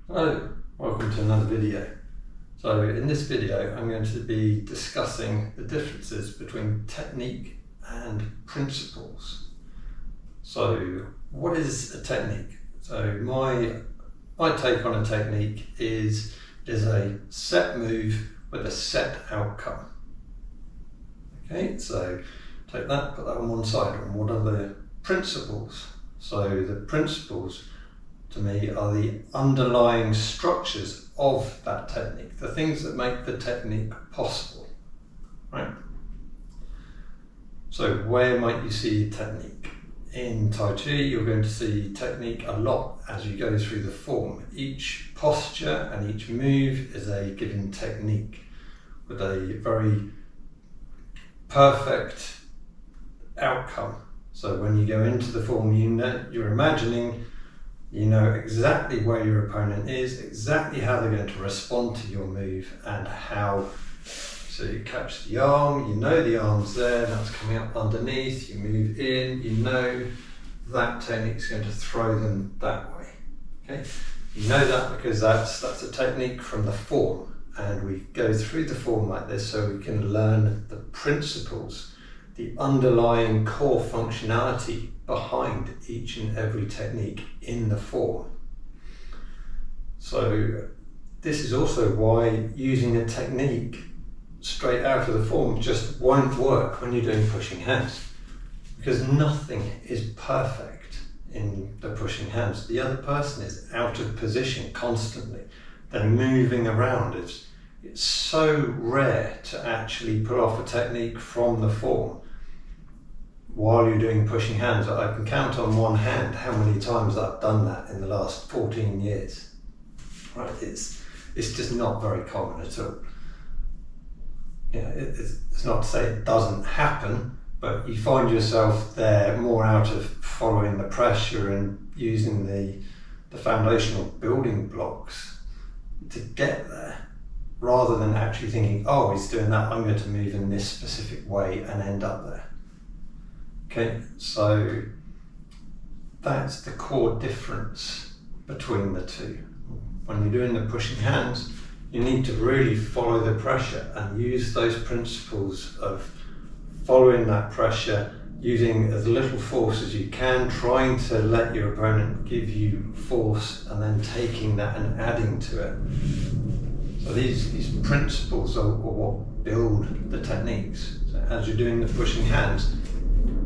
Hello, welcome to another video. So in this video I'm going to be discussing the differences between technique and principles. So what is a technique? So my take on a technique is a set move with a set outcome. Okay, so take that, put that on one side. And what are the principles? So the principles to me are the underlying structures of that technique, the things that make the technique possible, right? So where might you see technique? In Tai Chi, you're going to see technique a lot as you go through the form. Each posture and each move is a given technique with a very perfect outcome. So when you go into the form, you're imagining, you know exactly where your opponent is, exactly how they're going to respond to your move and how. So you catch the arm, you know the arm's there, that's coming up underneath, you move in, you know that technique's going to throw them that way. Okay, you know that because that's a technique from the form, and we go through the form like this so we can learn the principles, the underlying core functionality behind each and every technique in the form. So this is also why using a technique straight out of the form just won't work when you're doing pushing hands, because nothing is perfect in the pushing hands. The other person is out of position constantly. They're moving around. It's so rare to actually pull off a technique from the form while you're doing pushing hands. I can count on one hand how many times I've done that in the last 14 years. Right? It's just not very common at all. You know, it's not to say it doesn't happen, but you find yourself there more out of following the pressure and using the foundational building blocks to get there, rather than actually thinking, oh, he's doing that, I'm going to move in this specific way and end up there. Okay, so that's the core difference between the two. When you're doing the pushing hands, you need to really follow the pressure and use those principles of following that pressure, using as little force as you can, trying to let your opponent give you force and then taking that and adding to it. So these principles are what build the techniques. So as you're doing the pushing hands,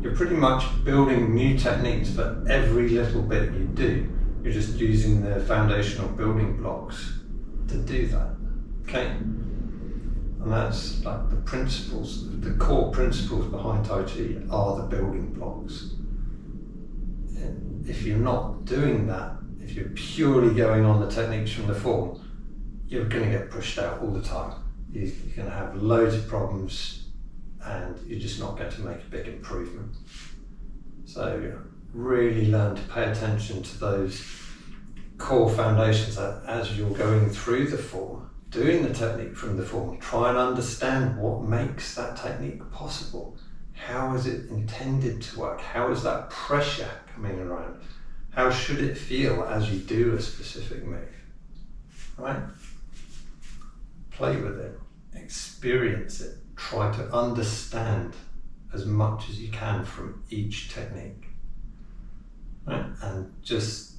you're pretty much building new techniques for every little bit you do. You're just using the foundational building blocks to do that, okay? And that's like the principles, the core principles behind Tai Chi are the building blocks. And if you're not doing that, if you're purely going on the techniques from the form, you're going to get pushed out all the time. You're going to have loads of problems and you're just not going to make a big improvement. So really learn to pay attention to those core foundations that as you're going through the form, doing the technique from the form, try and understand what makes that technique possible. How is it intended to work? How is that pressure coming around? How should it feel as you do a specific move? Right? Play with it, experience it. Try to understand as much as you can from each technique, right? And just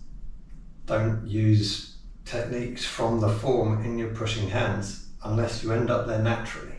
don't use techniques from the form in your pushing hands unless you end up there naturally.